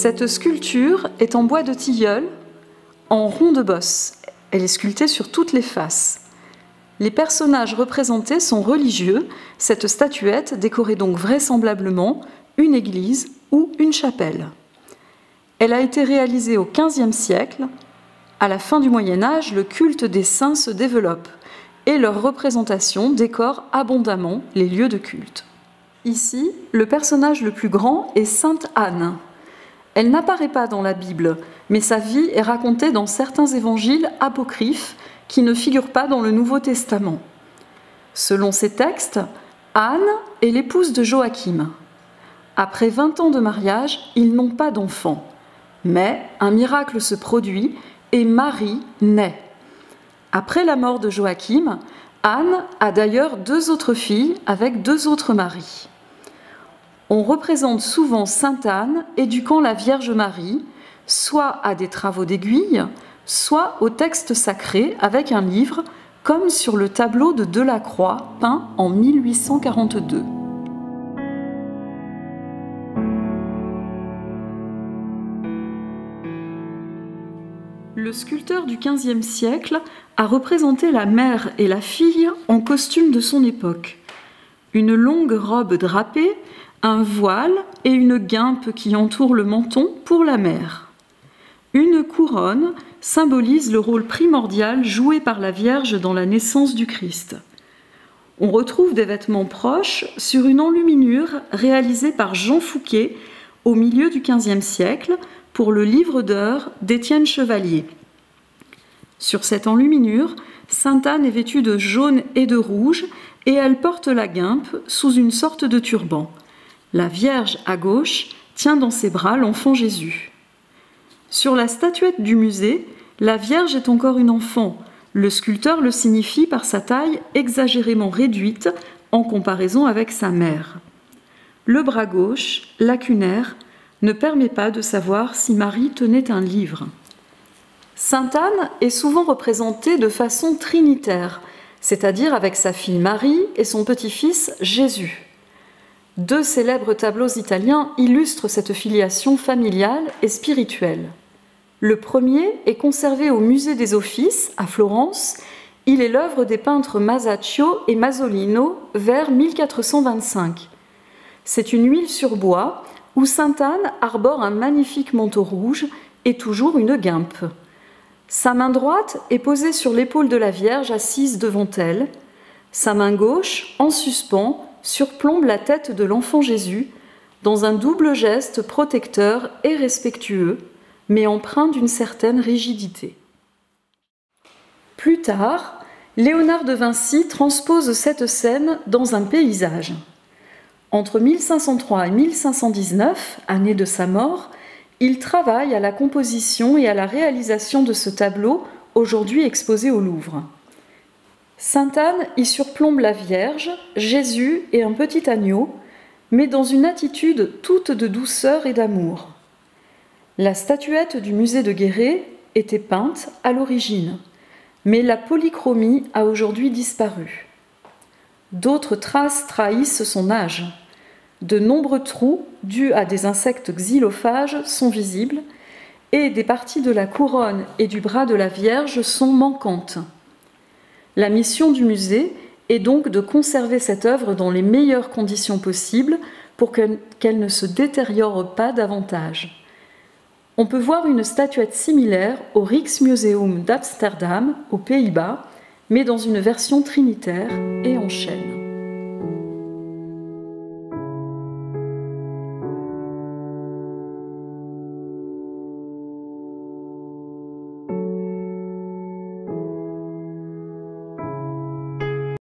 Cette sculpture est en bois de tilleul, en rond de bosse. Elle est sculptée sur toutes les faces. Les personnages représentés sont religieux. Cette statuette décorait donc vraisemblablement une église ou une chapelle. Elle a été réalisée au XVe siècle. À la fin du Moyen Âge, le culte des saints se développe et leur représentation décore abondamment les lieux de culte. Ici, le personnage le plus grand est Sainte Anne. Elle n'apparaît pas dans la Bible, mais sa vie est racontée dans certains évangiles apocryphes qui ne figurent pas dans le Nouveau Testament. Selon ces textes, Anne est l'épouse de Joachim. Après 20 ans de mariage, ils n'ont pas d'enfant. Mais un miracle se produit et Marie naît. Après la mort de Joachim, Anne a d'ailleurs 2 autres filles avec 2 autres maris. On représente souvent Sainte Anne éduquant la Vierge Marie, soit à des travaux d'aiguille, soit au texte sacré avec un livre, comme sur le tableau de Delacroix, peint en 1842. Le sculpteur du XVe siècle a représenté la mère et la fille en costume de son époque. Une longue robe drapée, un voile et une guimpe qui entoure le menton pour la mère. Une couronne symbolise le rôle primordial joué par la Vierge dans la naissance du Christ. On retrouve des vêtements proches sur une enluminure réalisée par Jean Fouquet au milieu du XVe siècle pour le livre d'heures d'Étienne Chevalier. Sur cette enluminure, Sainte Anne est vêtue de jaune et de rouge et elle porte la guimpe sous une sorte de turban. La Vierge, à gauche, tient dans ses bras l'enfant Jésus. Sur la statuette du musée, la Vierge est encore une enfant. Le sculpteur le signifie par sa taille exagérément réduite en comparaison avec sa mère. Le bras gauche, lacunaire, ne permet pas de savoir si Marie tenait un livre. Sainte Anne est souvent représentée de façon trinitaire, c'est-à-dire avec sa fille Marie et son petit-fils Jésus. 2 célèbres tableaux italiens illustrent cette filiation familiale et spirituelle. Le premier est conservé au Musée des Offices, à Florence. Il est l'œuvre des peintres Masaccio et Masolino vers 1425. C'est une huile sur bois où Sainte Anne arbore un magnifique manteau rouge et toujours une guimpe. Sa main droite est posée sur l'épaule de la Vierge assise devant elle. Sa main gauche, en suspens, surplombe la tête de l'enfant Jésus dans un double geste protecteur et respectueux, mais empreint d'une certaine rigidité. Plus tard, Léonard de Vinci transpose cette scène dans un paysage. Entre 1503 et 1519, année de sa mort, il travaille à la composition et à la réalisation de ce tableau, aujourd'hui exposé au Louvre. Sainte Anne y surplombe la Vierge, Jésus et un petit agneau, mais dans une attitude toute de douceur et d'amour. La statuette du musée de Guéret était peinte à l'origine, mais la polychromie a aujourd'hui disparu. D'autres traces trahissent son âge. De nombreux trous, dus à des insectes xylophages, sont visibles, et des parties de la couronne et du bras de la Vierge sont manquantes. La mission du musée est donc de conserver cette œuvre dans les meilleures conditions possibles pour qu'elle ne se détériore pas davantage. On peut voir une statuette similaire au Rijksmuseum d'Amsterdam, aux Pays-Bas, mais dans une version trinitaire et en chêne.